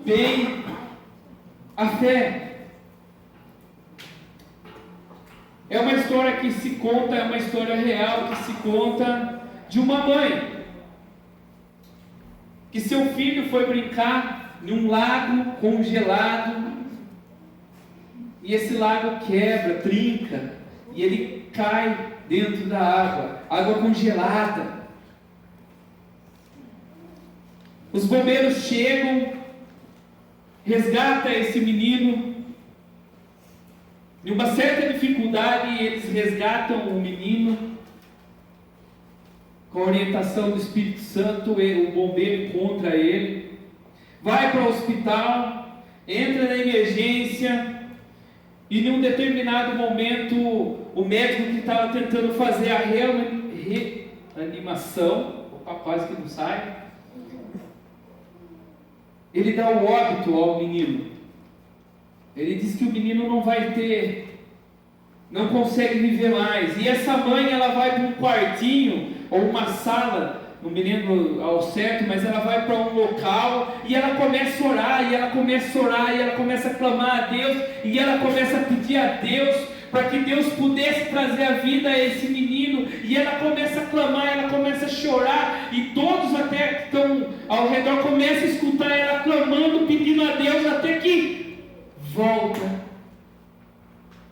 bem a fé. É uma história que se conta, é uma história real que se conta de uma mãe que seu filho foi brincar em um lago congelado e esse lago quebra, trinca e ele cai dentro da água congelada. Os bombeiros chegam, resgatam esse menino. Em uma certa dificuldade, eles resgatam o menino. Com a orientação do Espírito Santo, o bombeiro encontra ele. Vai para o hospital, entra na emergência. E em um determinado momento, o médico que estava tentando fazer a reanimação, opa, quase que não sai, ele dá o óbito ao menino. Ele diz que o menino não consegue viver mais. E essa mãe, ela vai para um quartinho, ou uma sala, não me lembro ao certo, mas ela vai para um local, e ela começa a orar, e ela começa a orar, e ela começa a clamar a Deus, e ela começa a pedir a Deus, para que Deus pudesse trazer a vida a esse menino, e ela começa a clamar, ela começa a chorar, e todos até que estão ao redor começam a escutar ela clamando, pedindo a Deus, até que volta,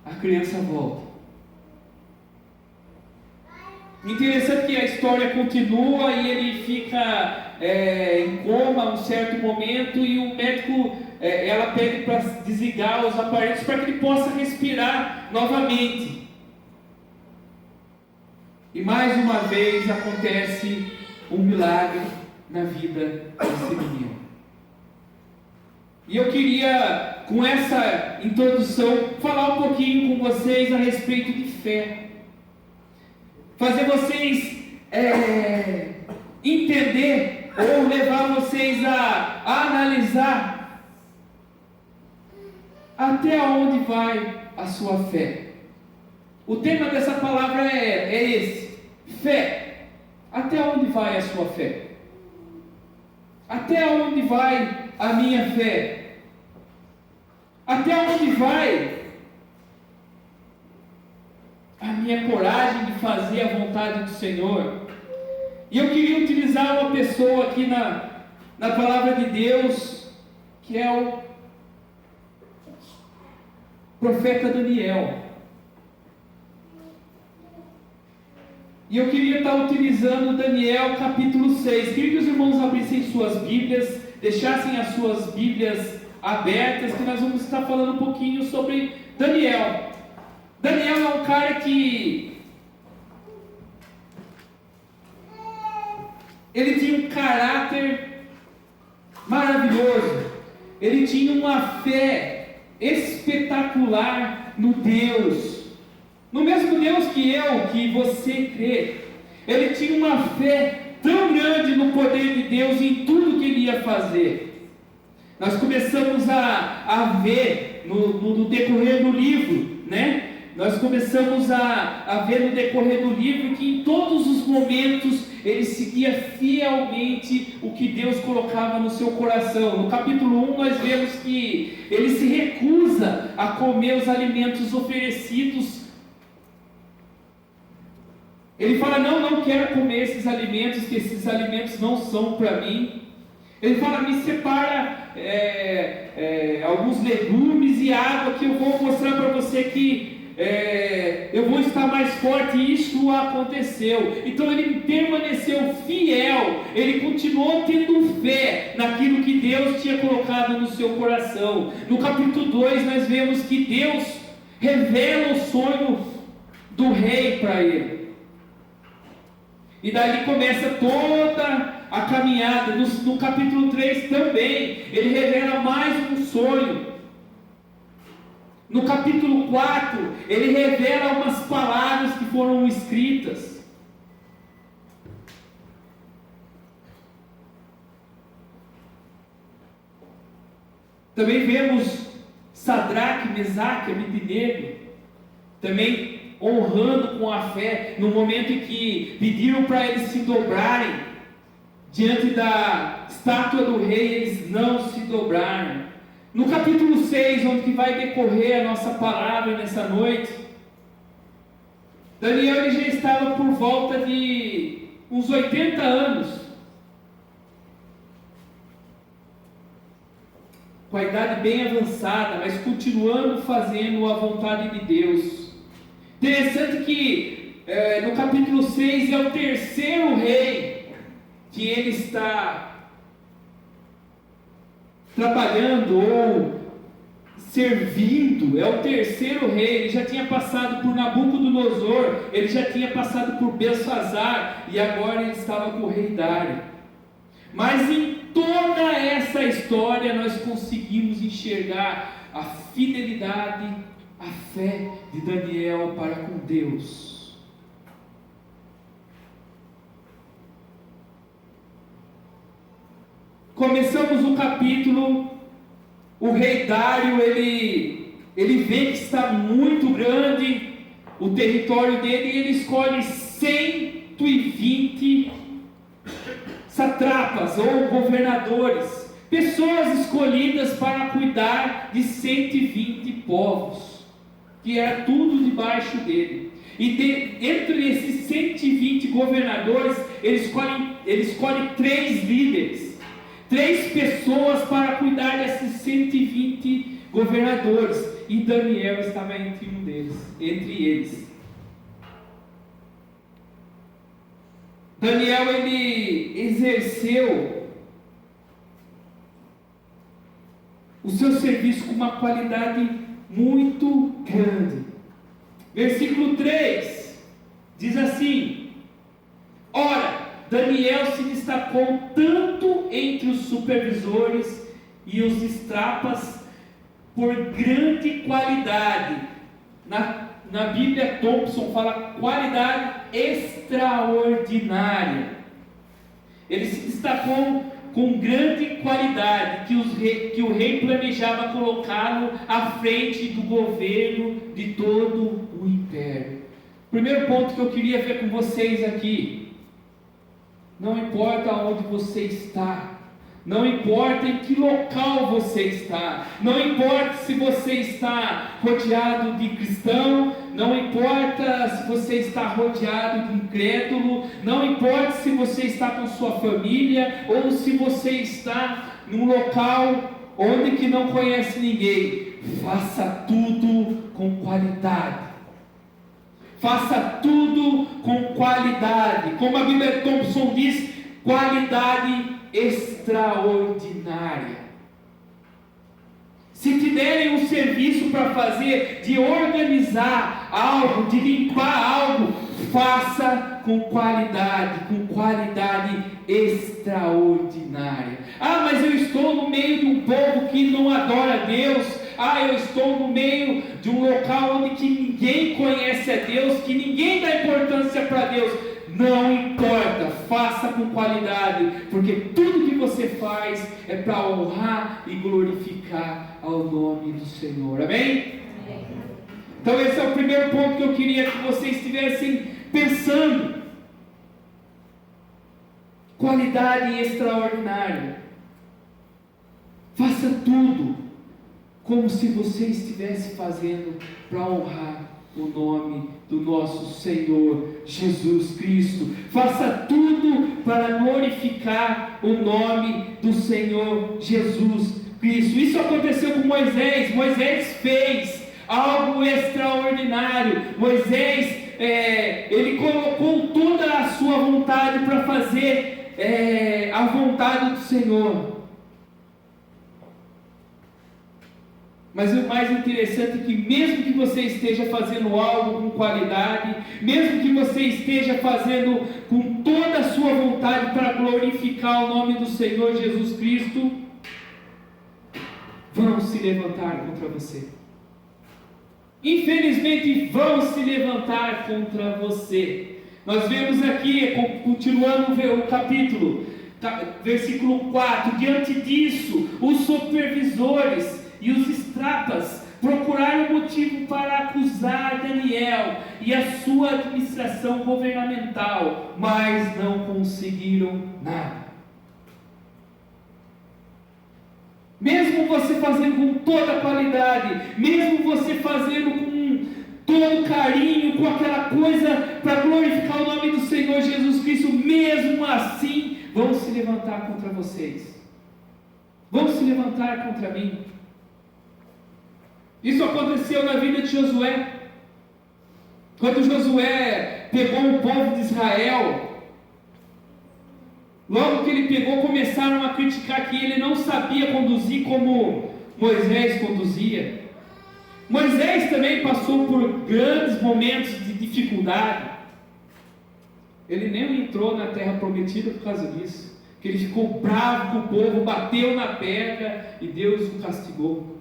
a criança volta. Interessante que a história continua e ele fica em coma um certo momento e o médico, ela pede para desligar os aparelhos para que ele possa respirar novamente. E mais uma vez acontece um milagre na vida desse menino. E eu queria, com essa introdução, falar um pouquinho com vocês a respeito de fé. Fazer vocês entender ou levar vocês a analisar até onde vai a sua fé. O tema dessa palavra é esse: fé. Até onde vai a sua fé? Até onde vai a minha fé? Até onde vai a minha coragem de fazer a vontade do Senhor? E eu queria utilizar uma pessoa aqui na palavra de Deus, que é o profeta Daniel. E eu queria estar utilizando Daniel capítulo 6. Queria que os irmãos abrissem suas Bíblias, deixassem as suas Bíblias abertas, que nós vamos estar falando um pouquinho sobre Daniel. Daniel é um cara que ele tinha um caráter maravilhoso, ele tinha uma fé espetacular no Deus, no mesmo Deus que você crê. Ele tinha uma fé tão grande no poder de Deus e em tudo que ele ia fazer. Nós começamos a ver no decorrer do livro, né? Nós começamos a ver no decorrer do livro que em todos os momentos ele seguia fielmente o que Deus colocava no seu coração. No capítulo 1 nós vemos que ele se recusa a comer os alimentos oferecidos. Ele fala: não quero comer esses alimentos, que esses alimentos não são para mim. Ele fala: me separa alguns legumes e água, que eu vou mostrar para você que eu vou estar mais forte. E isso aconteceu. Então ele permaneceu fiel, ele continuou tendo fé naquilo que Deus tinha colocado no seu coração. No capítulo 2 nós vemos que Deus revela o sonho do rei para ele, e daí começa toda a caminhada. No capítulo 3 também ele revela mais um sonho. No capítulo 4, ele revela umas palavras que foram escritas. Também vemos Sadraque, Mesaque e Abednego também honrando com a fé, no momento em que pediram para eles se dobrarem diante da estátua do rei, eles não se dobraram. No capítulo 6, onde que vai decorrer a nossa palavra nessa noite, Daniel ele já estava por volta de uns 80 anos, com a idade bem avançada, mas continuando fazendo a vontade de Deus. Interessante que no capítulo 6 é o terceiro rei que ele está trabalhando ou servindo. É o terceiro rei. Ele já tinha passado por Nabucodonosor, ele já tinha passado por Belsazar, e agora ele estava com o rei Dário. Mas em toda essa história nós conseguimos enxergar a fidelidade, a fé de Daniel para com Deus. Começamos o capítulo, o rei Dário, ele vê que está muito grande o território dele, e ele escolhe 120 satrapas ou governadores, pessoas escolhidas para cuidar de 120 povos, que era tudo debaixo dele. E entre esses 120 governadores, ele escolhe 3 líderes, 3 pessoas para cuidar desses 120 governadores, e Daniel estava entre eles. Daniel ele exerceu o seu serviço com uma qualidade muito grande. Versículo 3 diz assim: ora, Daniel se destacou tanto entre os supervisores e os estrapas por grande qualidade. Na Bíblia Thompson fala qualidade extraordinária. Ele se destacou com grande qualidade, que o rei planejava colocá-lo à frente do governo de todo o império. Primeiro ponto que eu queria ver com vocês aqui: não importa onde você está, não importa em que local você está, não importa se você está rodeado de cristão, não importa se você está rodeado de incrédulo, não importa se você está com sua família, ou se você está num local onde que não conhece ninguém, faça tudo com qualidade. Faça tudo com qualidade, como a Bíblia Thompson diz, qualidade extraordinária. Se te derem um serviço para fazer, de organizar algo, de limpar algo, faça com qualidade extraordinária. Ah, mas eu estou no meio de um povo que não adora a Deus. Ah, eu estou no meio de um local onde que ninguém conhece a Deus, que ninguém dá importância para Deus. Não importa, faça com qualidade, porque tudo que você faz é para honrar e glorificar ao nome do Senhor. Amém? Amém. Então esse é o primeiro ponto que eu queria que vocês estivessem pensando. Qualidade extraordinária. Faça tudo como se você estivesse fazendo para honrar o nome do nosso Senhor Jesus Cristo. Faça tudo para glorificar o nome do Senhor Jesus Cristo. Isso aconteceu com Moisés. Moisés fez algo extraordinário. Moisés, ele colocou toda a sua vontade para fazer a vontade do Senhor. Mas o mais interessante é que mesmo que você esteja fazendo algo com qualidade, mesmo que você esteja fazendo com toda a sua vontade para glorificar o nome do Senhor Jesus Cristo, vão se levantar contra você. Infelizmente vão se levantar contra você. Nós vemos aqui, continuando o capítulo, versículo 4, diante disso, os supervisores e os estrapas procuraram motivo para acusar Daniel e a sua administração governamental, mas não conseguiram nada. mesmo você fazendo com toda a qualidade, mesmo você fazendo com todo carinho, com aquela coisa para glorificar o nome do Senhor Jesus Cristo, mesmo assim, vão se levantar contra vocês, vão se levantar contra mim. Isso aconteceu na vida de Josué. Quando Josué pegou o povo de Israel, logo que ele pegou, começaram a criticar que ele não sabia conduzir como Moisés conduzia. Moisés também passou por grandes momentos de dificuldade. Ele nem entrou na terra prometida por causa disso, porque ele ficou bravo com o povo, bateu na pedra e Deus o castigou.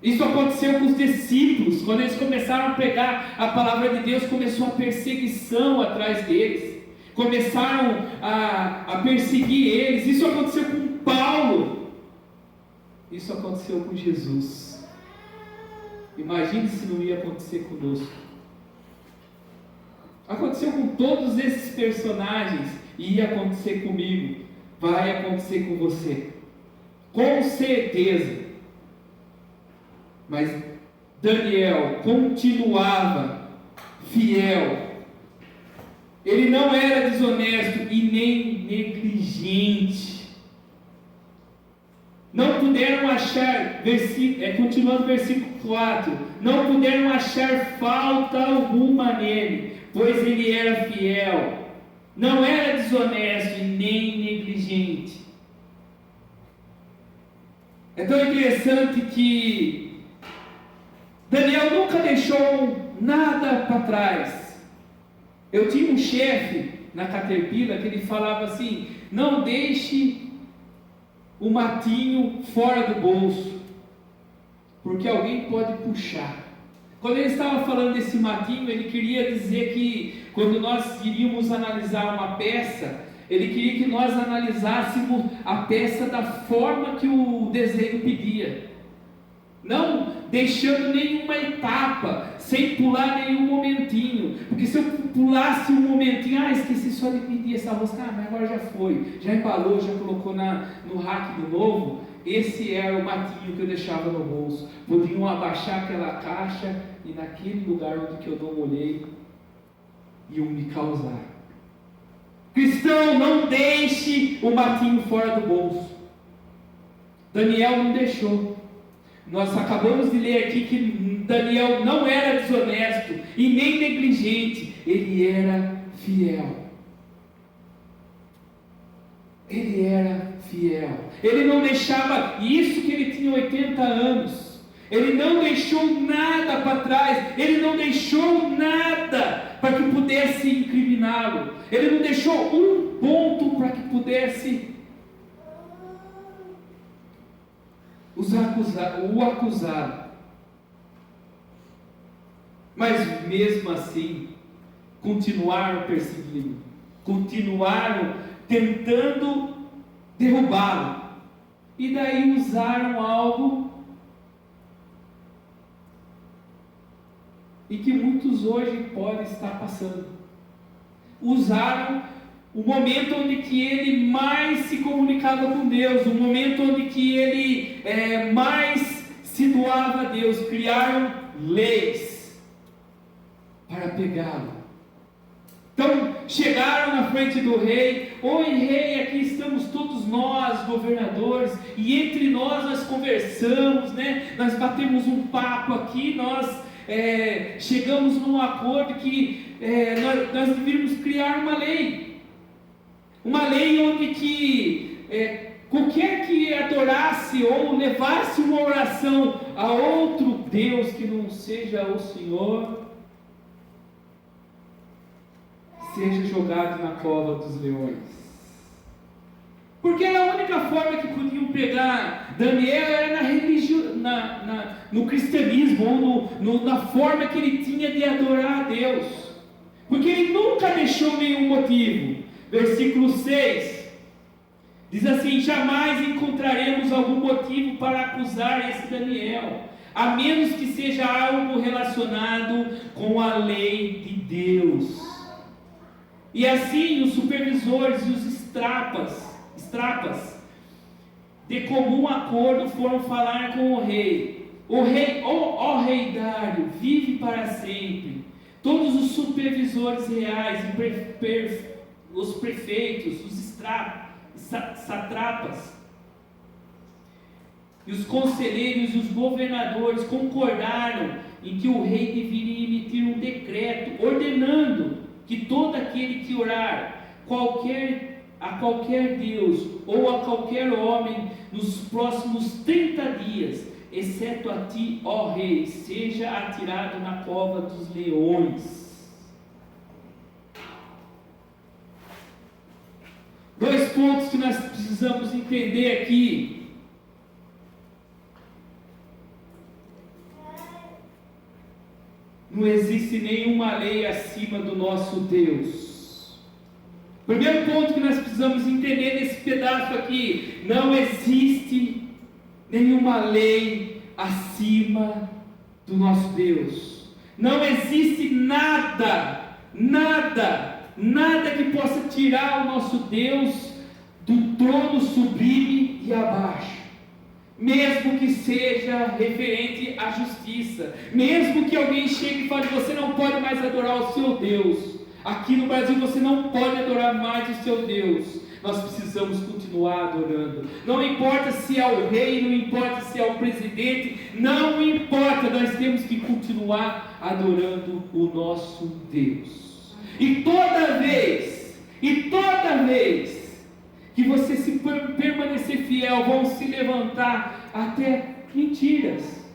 Isso aconteceu com os discípulos. Quando eles começaram a pegar a palavra de Deus, começou a perseguição atrás deles, começaram a perseguir eles. Isso aconteceu com Paulo, isso aconteceu com Jesus. Imagine se não ia acontecer conosco. Aconteceu com todos esses personagens e ia acontecer comigo, vai acontecer com você, com certeza. Mas Daniel continuava fiel. Ele não era desonesto e nem negligente. Não puderam achar, continuando o versículo 4, não puderam achar falta alguma nele, pois ele era fiel. Não era desonesto e nem negligente. É tão interessante que Daniel nunca deixou nada para trás. Eu tinha um chefe na Caterpillar que ele falava assim: não deixe o matinho fora do bolso, porque alguém pode puxar. Quando ele estava falando desse matinho, ele queria dizer que quando nós iríamos analisar uma peça, ele queria que nós analisássemos a peça da forma que o desenho pedia, não deixando nenhuma etapa, sem pular nenhum momentinho, porque se eu pulasse um momentinho, esqueci só de medir essa rosca, mas agora já foi, já embalou, já colocou no rack de novo. Esse era o matinho que eu deixava no bolso. Podiam abaixar aquela caixa e naquele lugar onde que eu não olhei, iam me causar. Cristão, não deixe o matinho fora do bolso. Daniel não deixou. Nós acabamos de ler aqui que Daniel não era desonesto e nem negligente, ele era fiel. Ele era fiel. Ele não deixava, isso que ele tinha 80 anos, ele não deixou nada para trás, ele não deixou nada para que pudesse incriminá-lo, ele não deixou um ponto para que pudesse o acusar. Mas mesmo assim, continuaram perseguindo, continuaram tentando derrubá-lo, e daí usaram algo e que muitos hoje podem estar passando. Usaram o momento onde que ele mais se comunicava com Deus, o momento onde que ele mais se doava a Deus. Criaram leis para pegá-lo. Então chegaram na frente do rei: oi rei, aqui estamos todos nós, governadores, e entre nós conversamos, nós batemos um papo aqui, nós chegamos num acordo que nós deveríamos criar uma lei onde que qualquer que adorasse ou levasse uma oração a outro Deus que não seja o Senhor, seja jogado na cova dos leões. Porque a única forma que podiam pegar Daniel era no cristianismo, ou na forma que ele tinha de adorar a Deus, porque ele nunca deixou nenhum motivo. Versículo 6 diz assim: jamais encontraremos algum motivo para acusar esse Daniel, a menos que seja algo relacionado com a lei de Deus. E assim os supervisores e os estrapas de comum acordo, foram falar com o rei. O rei, ó rei Dário, vive para sempre. Todos os supervisores reais, os prefeitos, os satrapas, e os conselheiros e os governadores concordaram em que o rei deveria emitir um decreto ordenando que todo aquele que orar a qualquer Deus ou a qualquer homem nos próximos 30 dias, exceto a ti, ó rei, seja atirado na cova dos leões. 2 pontos que nós precisamos entender aqui. Não existe nenhuma lei acima do nosso Deus. Primeiro ponto que nós precisamos entender nesse pedaço aqui: não existe nenhuma lei acima do nosso Deus. Não existe nada que possa tirar o nosso Deus do trono sublime e abaixo. Mesmo que seja referente à justiça, mesmo que alguém chegue e fale: você não pode mais adorar o seu Deus, aqui no Brasil você não pode adorar mais o seu Deus, nós precisamos continuar adorando. Não importa se é o rei, não importa se é o presidente, não importa, nós temos que continuar adorando o nosso Deus. E toda vez que você se permanecer fiel, vão se levantar até mentiras.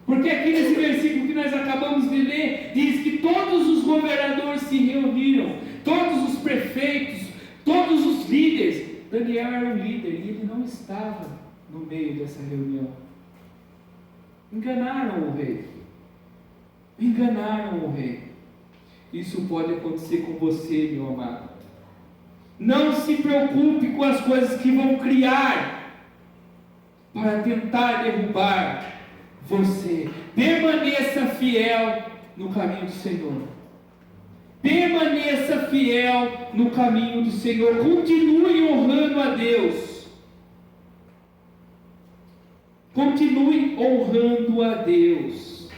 Porque aqui nesse versículo que nós acabamos de ler, diz que todos os governadores se reuniram, todos os prefeitos, todos os líderes. Daniel era um líder e ele não estava no meio dessa reunião. Enganaram o rei. Isso pode acontecer com você, meu amado. Não se preocupe com as coisas que vão criar para tentar derrubar você. Permaneça fiel no caminho do Senhor. Permaneça fiel no caminho do Senhor. Continue honrando a Deus. Continue honrando a Deus.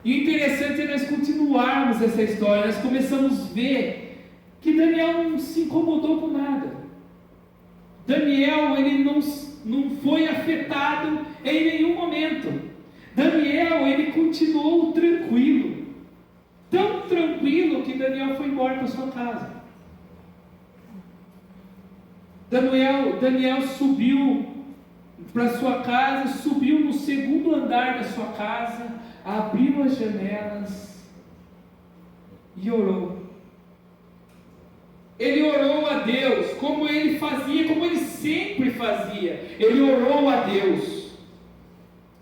E o interessante é nós continuarmos essa história. Nós começamos a ver que Daniel não se incomodou com nada. Daniel, ele não foi afetado em nenhum momento. Daniel, ele continuou tranquilo. Tão tranquilo que Daniel foi embora para sua casa. Daniel subiu para sua casa, subiu no segundo andar da sua casa, abriu as janelas e orou. Ele orou a Deus, como ele fazia, como ele sempre fazia. Ele orou a Deus.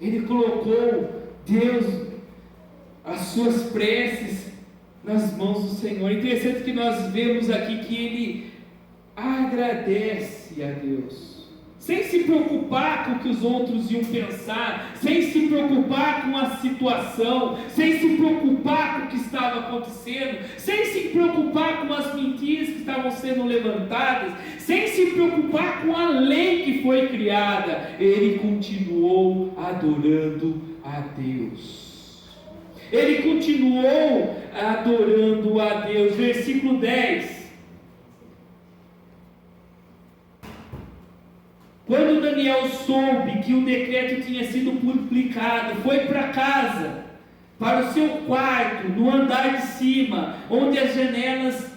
Ele colocou Deus, as suas preces nas mãos do Senhor. Interessante que nós vemos aqui que ele agradece a Deus, sem se preocupar com o que os outros iam pensar, sem se preocupar com a situação, sem se preocupar com o que estava acontecendo, sem se preocupar com as mentiras que estavam sendo levantadas, sem se preocupar com a lei que foi criada. Ele continuou adorando a Deus. Ele continuou adorando a Deus. Versículo 10. Quando Daniel soube que o decreto tinha sido publicado, foi para casa, para o seu quarto, no andar de cima, onde as janelas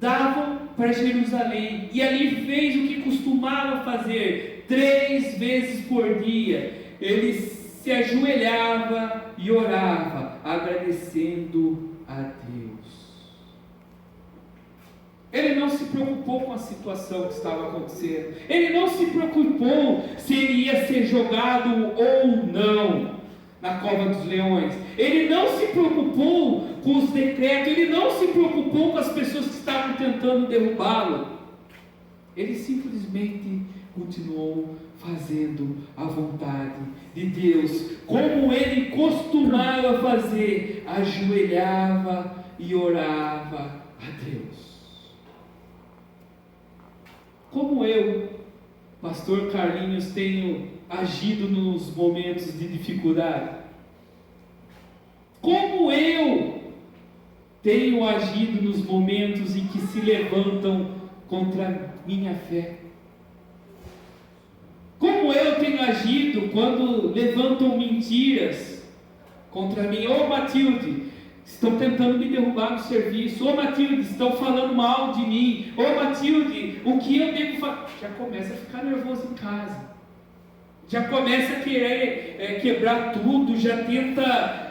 davam para Jerusalém, e ali fez o que costumava fazer 3 vezes por dia. Ele se ajoelhava e orava, agradecendo a Deus. Ele não se preocupou com a situação que estava acontecendo. Ele não se preocupou se ele ia ser jogado ou não na cova dos leões. Ele não se preocupou com os decretos. Ele não se preocupou com as pessoas que estavam tentando derrubá-lo. Ele simplesmente continuou fazendo a vontade de Deus, como ele costumava fazer, ajoelhava e orava a Deus. Como eu Pastor Carlinhos, tenho agido nos momentos de dificuldade? Como eu tenho agido nos momentos em que se levantam contra a minha fé? Como eu tenho agido quando levantam mentiras contra mim? Ô Matilde, estão tentando me derrubar no serviço. Ô Matilde, estão falando mal de mim. Ô Matilde, o que eu devo fazer? Já começa a ficar nervoso em casa. Já começa a querer quebrar tudo. Já tenta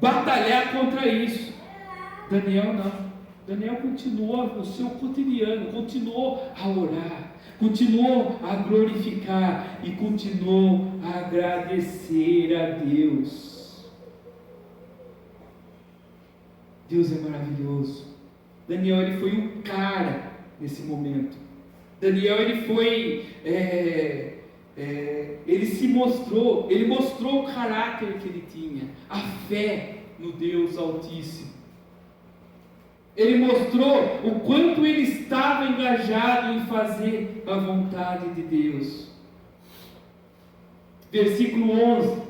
batalhar contra isso. Daniel não. Daniel continuou no seu cotidiano, continuou a orar, continuou a glorificar e continuou a agradecer a Deus. Deus é maravilhoso. Daniel, ele foi um cara nesse momento. Daniel, ele foi, ele se mostrou, ele mostrou o caráter que ele tinha, a fé no Deus Altíssimo. Ele mostrou o quanto ele estava engajado em fazer a vontade de Deus. Versículo 11.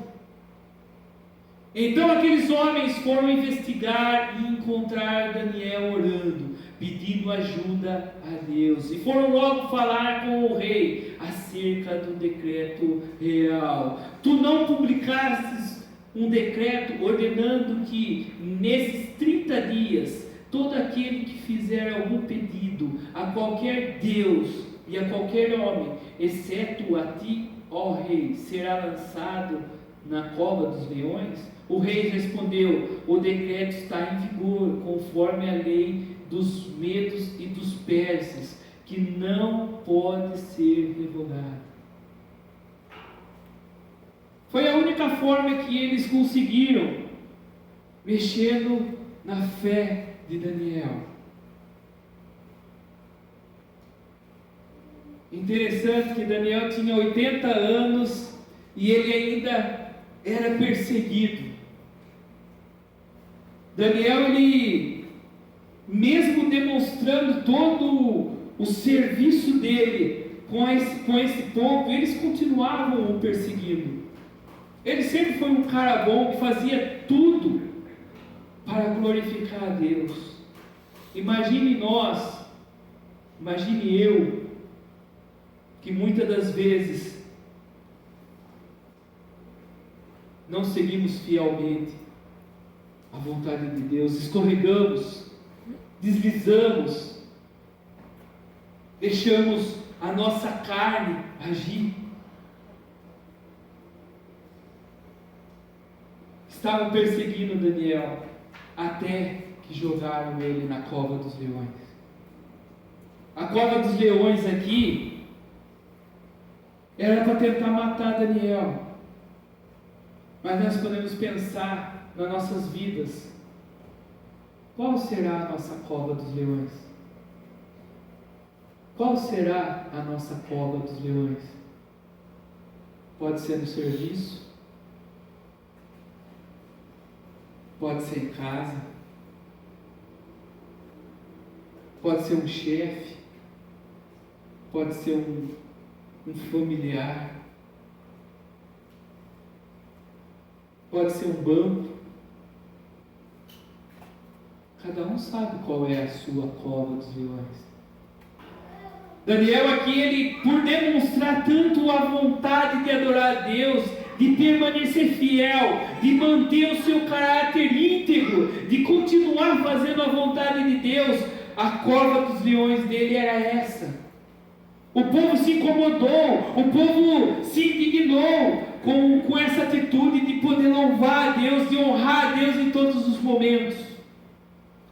Então aqueles homens foram investigar e encontrar Daniel orando, pedindo ajuda a Deus. E foram logo falar com o rei acerca do decreto real. Tu não publicastes um decreto ordenando que nesses 30 dias todo aquele que fizer algum pedido a qualquer Deus e a qualquer homem, exceto a ti, ó rei, será lançado na cova dos leões? O rei respondeu: o decreto está em vigor, conforme a lei dos medos e dos persas, que não pode ser revogado. Foi a única forma que eles conseguiram, mexendo na fé de Daniel. Interessante que Daniel tinha 80 anos e ele ainda era perseguido. Daniel, ele, mesmo demonstrando todo o serviço dele com esse povo, eles continuavam o perseguindo. Ele sempre foi um cara bom que fazia tudo para glorificar a Deus. Imagine nós, imagine eu, que muitas das vezes não seguimos fielmente a vontade de Deus, escorregamos, deslizamos, deixamos a nossa carne agir. Estavam perseguindo Daniel, até que jogaram ele na cova dos leões. A cova dos leões aqui era para tentar matar Daniel. Mas nós podemos pensar nas nossas vidas: qual será a nossa cova dos leões? Qual será a nossa cova dos leões? Pode ser no serviço, pode ser em casa, pode ser um chefe, pode ser um familiar, pode ser um banco. Cada um sabe qual é a sua cova dos leões. Daniel aqui, ele, por demonstrar tanto a vontade de adorar a Deus, de permanecer fiel, de manter o seu caráter íntegro, de continuar fazendo a vontade de Deus, a cova dos leões dele era essa. O povo se incomodou, o povo se indignou com essa atitude de poder louvar a Deus, de honrar a Deus em todos os momentos.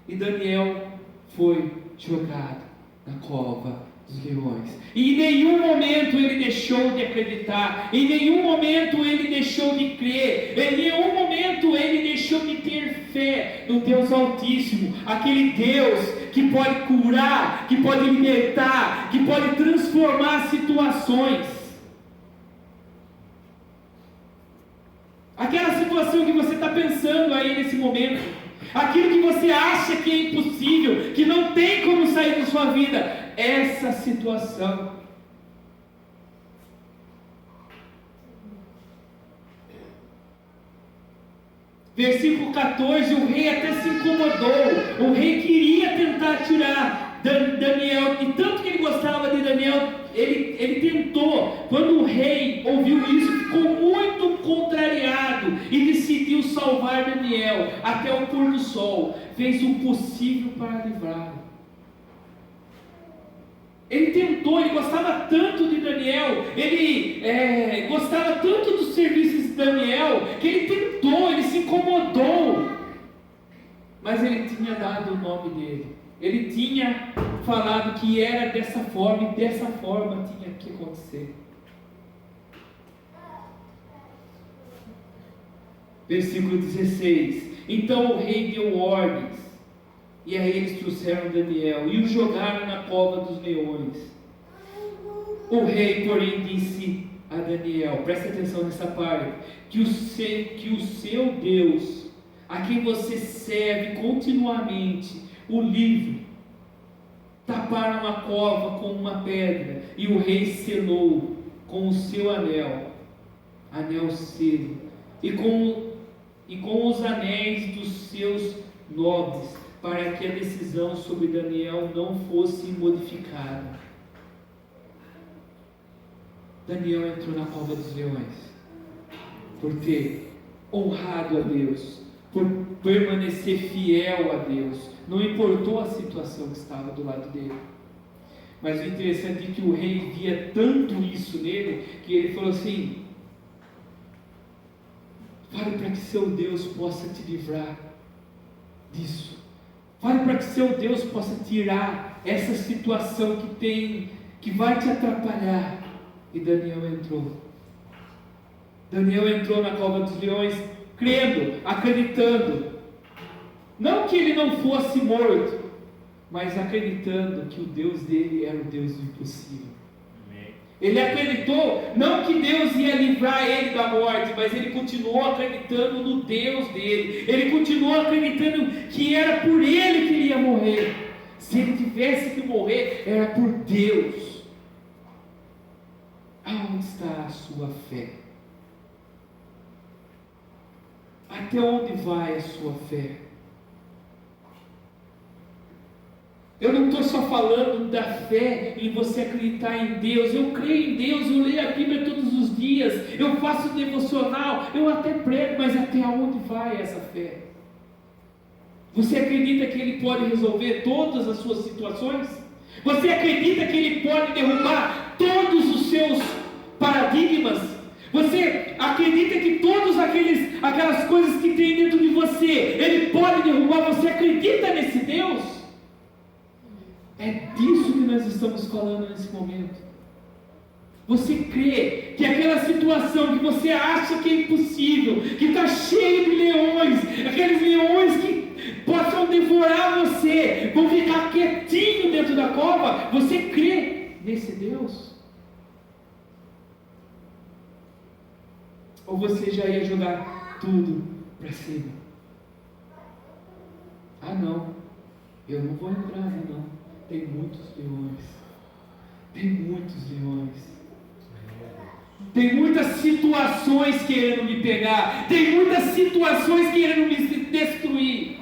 E Daniel foi jogado na cova dos leões. E em nenhum momento ele deixou de acreditar, em nenhum momento ele deixou de crer, em nenhum momento ele deixou de ter fé no Deus Altíssimo, aquele Deus que pode curar, que pode libertar, que pode transformar situações. Aquela situação que você está pensando aí nesse momento, aquilo que você acha que é impossível, que não tem como sair da sua vida, essa situação. Versículo 14, o rei até se incomodou, o rei queria tentar tirar Daniel, e tanto que ele gostava de Daniel, ele tentou. Quando o rei ouviu isso, ficou muito contrariado e decidiu salvar Daniel até o pôr do sol, fez o possível para livrá-lo. Ele tentou, ele gostava tanto de Daniel, ele gostava tanto dos serviços de Daniel, que ele tentou, ele se incomodou, mas ele tinha dado o nome dele, ele tinha falado que era dessa forma, e dessa forma tinha que acontecer. Versículo 16, então o rei deu ordens, e aí eles trouxeram Daniel e o jogaram na cova dos leões. O rei, porém, disse a Daniel, presta atenção nessa parte, que o seu Deus, a quem você serve continuamente, o livre. Taparam a cova com uma pedra, e o rei selou com o seu anel selo, e com os anéis dos seus nobres, para que a decisão sobre Daniel não fosse modificada. Daniel entrou na cova dos leões, por ter honrado a Deus, por permanecer fiel a Deus, não importou a situação que estava do lado dele. Mas o interessante é que o rei via tanto isso nele, que ele falou assim: fale para que seu Deus possa te livrar disso. Fale para que seu Deus possa tirar essa situação que vai te atrapalhar. E Daniel entrou. Daniel entrou na cova dos leões, crendo, acreditando. Não que ele não fosse morto, mas acreditando que o Deus dele era o Deus do impossível. Ele acreditou, não que Deus ia livrar ele da morte, mas ele continuou acreditando no Deus dele. Ele continuou acreditando que era por ele que ele ia morrer. Se ele tivesse que morrer, era por Deus. Aonde está a sua fé? Até onde vai a sua fé? Eu não estou só falando da fé em você acreditar em Deus. Eu creio em Deus, eu leio a Bíblia todos os dias, eu faço devocional, eu até prego, mas até onde vai essa fé? Você acredita que Ele pode resolver todas as suas situações? Você acredita que Ele pode derrubar todos os seus paradigmas? Você acredita que todas aquelas coisas que tem dentro de você, Ele pode derrubar? Você acredita nesse Deus? É disso que nós estamos falando nesse momento. Você crê que aquela situação que você acha que é impossível, que está cheio de leões, aqueles leões que possam devorar você, vão ficar quietinho dentro da cova, você crê nesse Deus? Ou você já ia jogar tudo para cima? Ah não, eu não vou entrar não. Tem muitos leões. Tem muitos leões. Tem muitas situações querendo me pegar. Tem muitas situações querendo me destruir.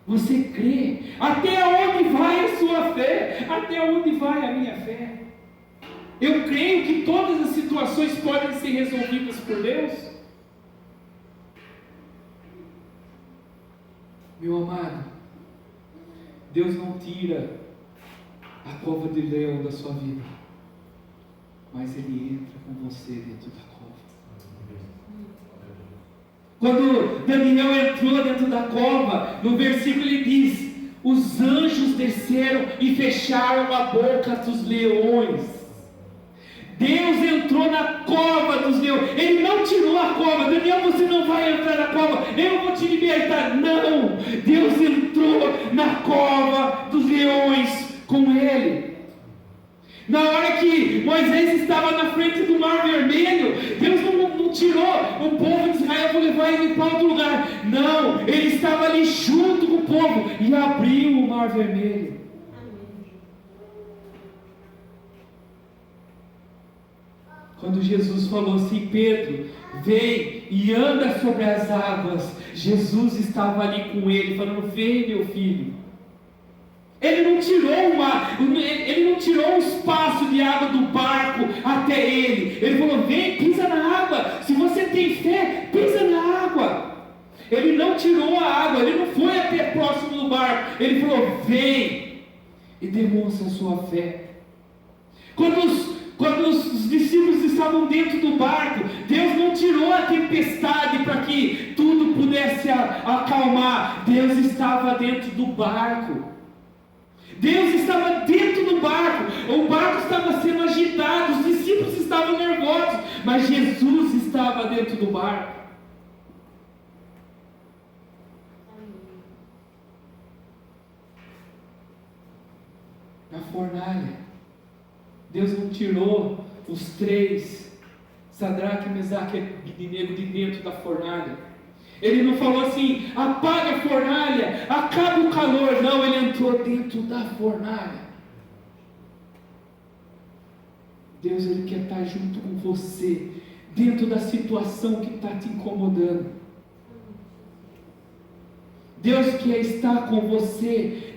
Você crê? Até onde vai a sua fé? Até onde vai a minha fé? Eu creio que todas as situações podem ser resolvidas por Deus. Meu amado, Deus não tira a cova de leão da sua vida, mas Ele entra com você dentro da cova. Quando Daniel entrou dentro da cova, no versículo ele diz: os anjos desceram e fecharam a boca dos leões. Deus entrou na cova dos leões. Ele não tirou a cova. Daniel, você não vai entrar na cova, eu vou te libertar. Não, Deus entrou na cova dos leões com ele. Na hora que Moisés estava na frente do Mar Vermelho, Deus não tirou o povo de Israel para levar ele para outro lugar. Não, ele estava ali junto com o povo e abriu o Mar Vermelho. Quando Jesus falou assim: Pedro, vem e anda sobre as águas, Jesus estava ali com ele, falando: vem, meu filho. Ele não tirou um espaço de água do barco até ele. Ele falou: vem, pisa na água. Se você tem fé, pisa na água. Ele não tirou a água, ele não foi até próximo do barco. Ele falou: vem e demonstra a sua fé. Quando os discípulos estavam dentro do barco, Deus não tirou a tempestade para que tudo pudesse acalmar. Deus estava dentro do barco. Deus estava dentro do barco. O barco estava sendo agitado, os discípulos estavam nervosos, mas Jesus estava dentro do barco. Na fornalha, Deus não tirou os três, Sadraque, Mesaque e Abednego, de dentro da fornalha. Ele não falou assim: apaga a fornalha, acaba o calor. Não, ele entrou dentro da fornalha. Deus, ele quer estar junto com você, dentro da situação que está te incomodando. Deus quer estar com você